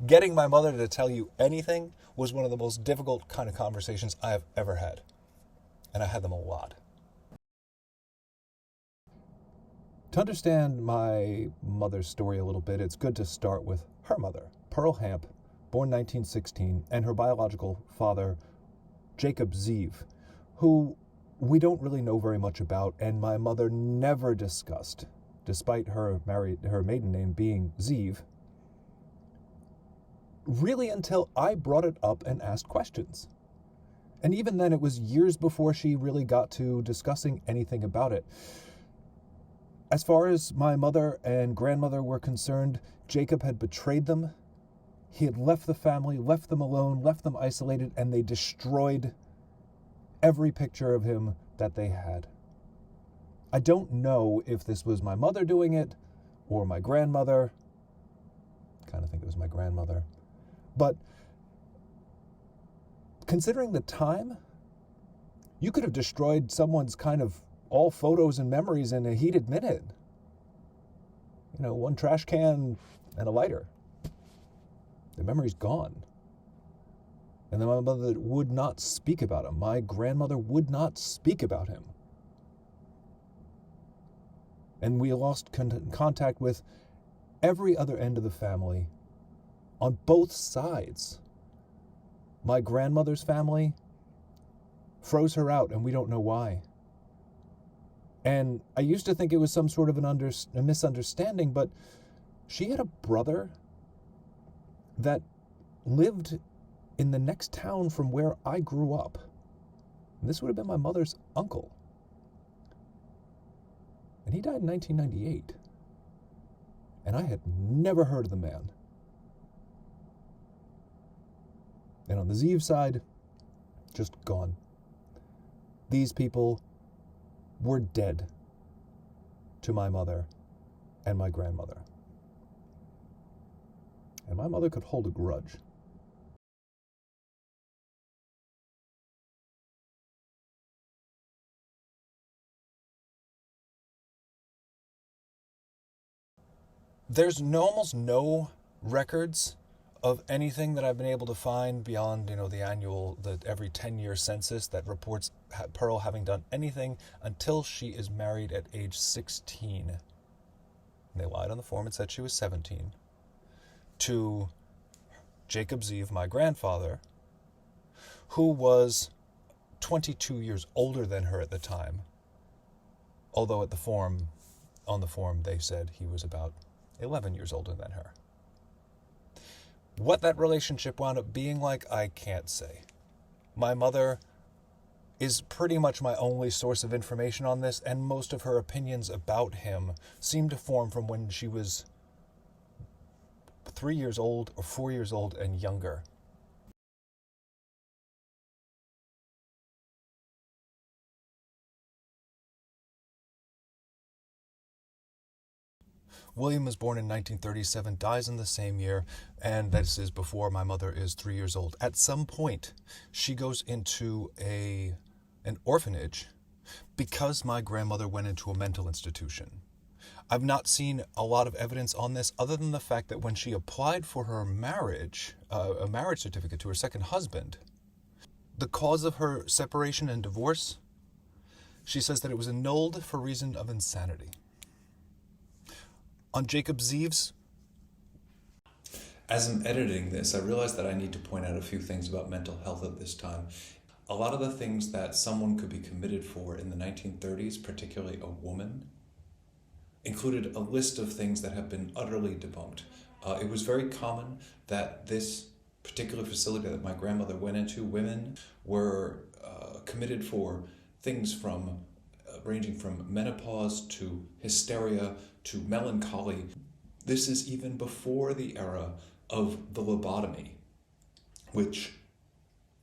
Getting my mother to tell you anything was one of the most difficult kind of conversations I have ever had. And I had them a lot. To understand my mother's story a little bit, it's good to start with her mother, Pearl Hamp, born 1916, and her biological father, Jacob Ziv, who we don't really know very much about, and my mother never discussed, despite her maiden name being Ziv, really until I brought it up and asked questions. And even then, it was years before she really got to discussing anything about it. As far as my mother and grandmother were concerned, Jacob had betrayed them. He had left the family, left them alone, left them isolated, and they destroyed every picture of him that they had. I don't know if this was my mother doing it or my grandmother. I kind of think it was my grandmother. But considering the time, you could have destroyed someone's kind of all photos and memories in a heated minute. You know, one trash can and a lighter. The memory's gone. And then my mother would not speak about him. My grandmother would not speak about him. And we lost contact with every other end of the family on both sides. My grandmother's family froze her out, and we don't know why. And I used to think it was some sort of a misunderstanding, but she had a brother that lived in the next town from where I grew up. And this would have been my mother's uncle. And he died in 1998. And I had never heard of the man. And on the Ziv side, just gone. These people were dead to my mother and my grandmother. And my mother could hold a grudge. There's almost no records of anything that I've been able to find beyond, the every 10-year census that reports Pearl having done anything until she is married at age 16. And they lied on the form and said she was 17. To Jacob Ziv, my grandfather, who was 22 years older than her at the time. Although on the form, they said he was about 11 years older than her. What that relationship wound up being like, I can't say. My mother is pretty much my only source of information on this, and most of her opinions about him seem to form from when she was 3 years old or 4 years old and younger. William was born in 1937, dies in the same year, and this is before my mother is 3 years old. At some point, she goes into an orphanage because my grandmother went into a mental institution. I've not seen a lot of evidence on this other than the fact that when she applied for her marriage, a marriage certificate to her second husband, the cause of her separation and divorce, she says that it was annulled for reason of insanity. On Jacob Ziv's, as I'm editing this, I realized that I need to point out a few things about mental health at this time. A lot of the things that someone could be committed for in the 1930s, particularly a woman, included a list of things that have been utterly debunked. It was very common that this particular facility that my grandmother went into, women were committed for things from ranging from menopause to hysteria to melancholy. This is even before the era of the lobotomy, which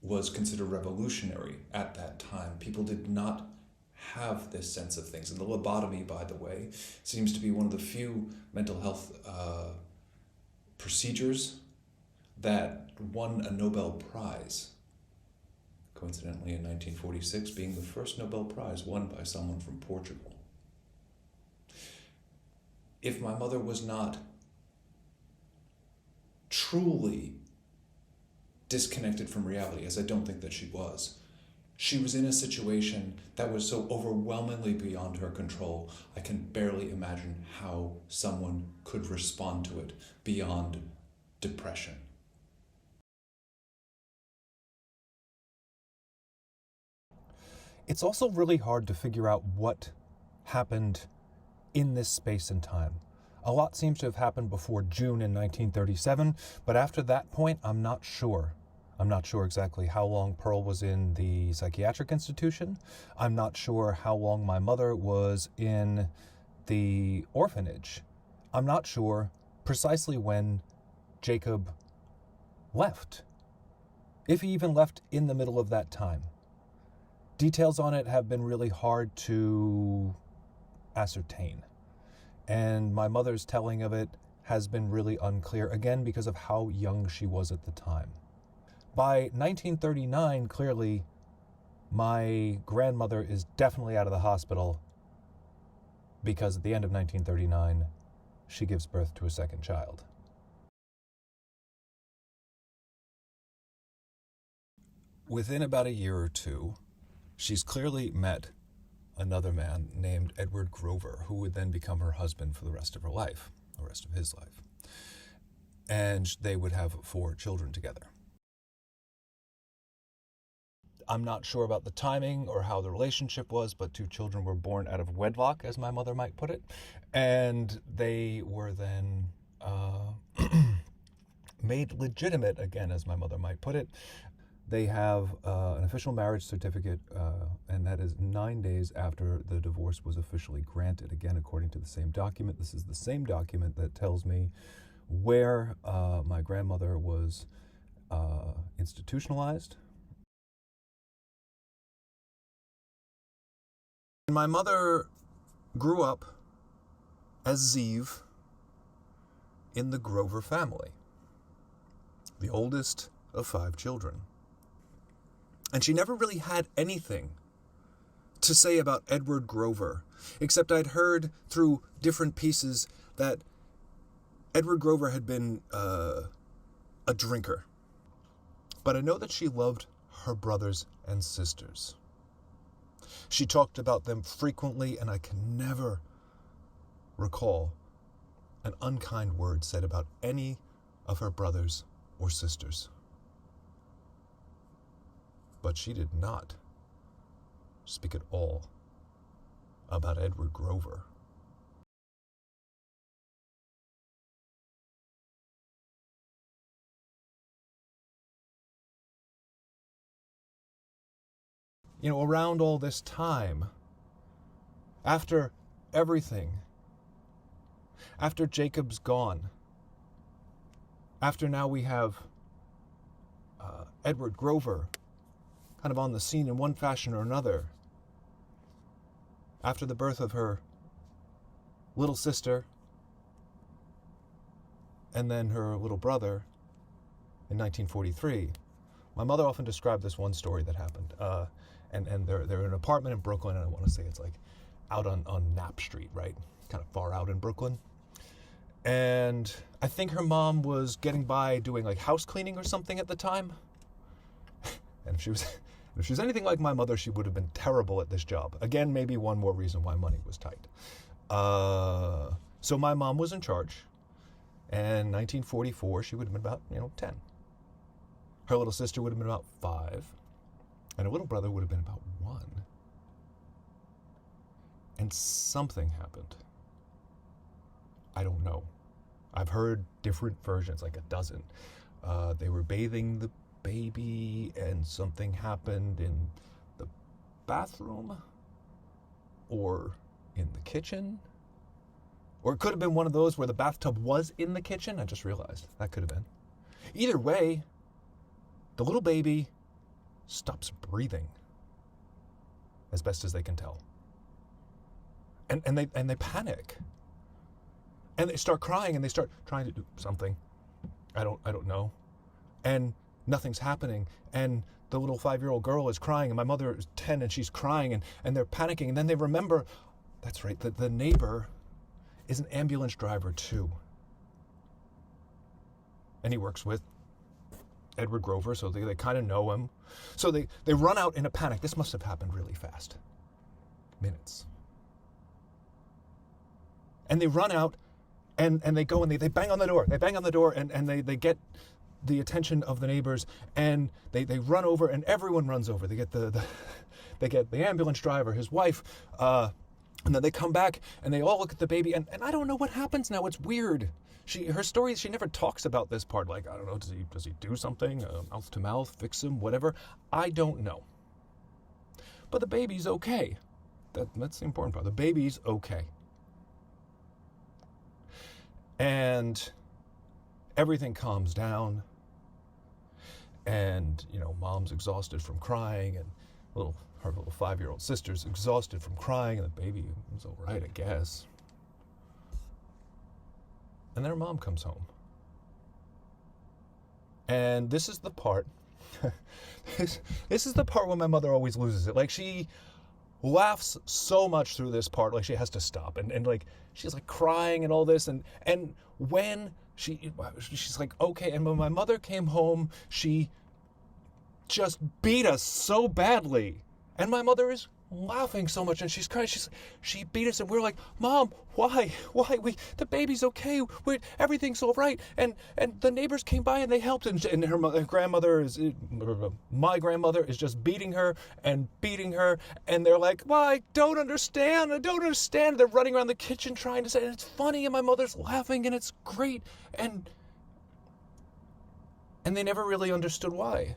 was considered revolutionary at that time. People did not have this sense of things. And the lobotomy, by the way, seems to be one of the few mental health procedures that won a Nobel Prize. Coincidentally, in 1946, being the first Nobel Prize won by someone from Portugal. If my mother was not truly disconnected from reality, as I don't think that she was. She was in a situation that was so overwhelmingly beyond her control, I can barely imagine how someone could respond to it beyond depression. It's also really hard to figure out what happened in this space and time. A lot seems to have happened before June in 1937, but after that point, I'm not sure. I'm not sure exactly how long Pearl was in the psychiatric institution. I'm not sure how long my mother was in the orphanage. I'm not sure precisely when Jacob left, if he even left in the middle of that time. Details on it have been really hard to ascertain. And my mother's telling of it has been really unclear, again, because of how young she was at the time. By 1939, clearly, my grandmother is definitely out of the hospital because at the end of 1939, she gives birth to a second child. Within about a year or two, she's clearly met another man named Edward Grover, who would then become her husband for the rest of her life, the rest of his life. And they would have 4 children together. I'm not sure about the timing or how the relationship was, but 2 children were born out of wedlock, as my mother might put it. And they were then made legitimate, again, as my mother might put it. They have an official marriage certificate, and that is 9 days after the divorce was officially granted. Again, according to the same document, this is the same document that tells me where my grandmother was institutionalized. My mother grew up as Ziv in the Grover family, the oldest of 5 children. And she never really had anything to say about Edward Grover, except I'd heard through different pieces that Edward Grover had been a drinker. But I know that she loved her brothers and sisters. She talked about them frequently, and I can never recall an unkind word said about any of her brothers or sisters. But she did not speak at all about Edward Grover. You know, around all this time, after everything, after Jacob's gone, after now we have Edward Grover kind of on the scene in one fashion or another, after the birth of her little sister and then her little brother in 1943, my mother often described this one story that happened. And they're in an apartment in Brooklyn, and I want to say it's like out on Knapp Street, right? Kind of far out in Brooklyn. And I think her mom was getting by doing like house cleaning or something at the time. And if she was anything like my mother, she would have been terrible at this job. Again, maybe one more reason why money was tight. So my mom was in charge. And 1944, she would have been about, 10. Her little sister would have been about 5. And her little brother would have been about 1. And something happened. I don't know. I've heard different versions, like a dozen. They were bathing the baby and something happened in the bathroom or in the kitchen. Or it could have been one of those where the bathtub was in the kitchen. I just realized that could have been. Either way, the little baby stops breathing, as best as they can tell. And they panic. And they start crying and they start trying to do something. I don't know. And nothing's happening. And the little 5-year-old girl is crying, and my mother is 10 and she's crying, and they're panicking. And then they remember, that's right, that the neighbor is an ambulance driver too. and he works with Edward Grover, so they kind of know him. So they run out in a panic. This must have happened really fast. Minutes. And they run out, and they go and they bang on the door. They bang on the door, and they get the attention of the neighbors, and they run over, and everyone runs over. They get they get the ambulance driver, his wife, and then they come back, and they all look at the baby, and I don't know what happens now. It's weird. Her story, she never talks about this part. Like, I don't know, does he do something? Mouth to mouth, fix him, whatever. I don't know. But the baby's okay. That's the important part. The baby's okay. And everything calms down. And, mom's exhausted from crying, and her little 5-year-old sister's exhausted from crying, and the baby was all right, I guess. And then her mom comes home. And this is the part, this is the part where my mother always loses it. Like, she laughs so much through this part, like she has to stop. And like, she's like crying and all this. And when she's like, okay. And when my mother came home, she just beat us so badly. And my mother is laughing so much, and she's crying. She beat us, and we're like, Mom, why? The baby's okay. Everything's all right. And the neighbors came by and they helped, and her grandmother my grandmother is just beating her, and they're like, well, I don't understand. They're running around the kitchen trying to say, and it's funny, and my mother's laughing, and it's great, and they never really understood why.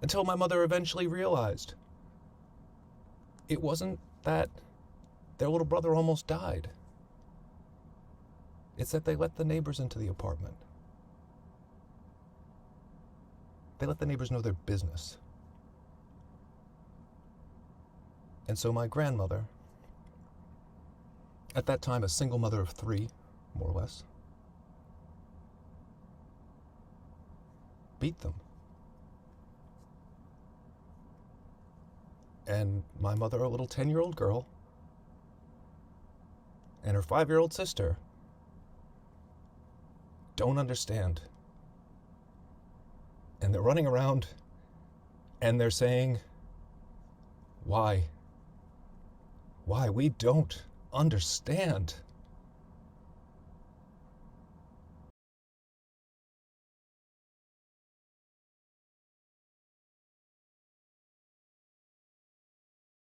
Until my mother eventually realized it wasn't that their little brother almost died. It's that they let the neighbors into the apartment. They let the neighbors know their business. And so my grandmother, at that time a single mother of 3, more or less, beat them. And my mother, a little 10-year-old girl, and her 5-year-old sister don't understand. And they're running around, and they're saying, why? We don't understand.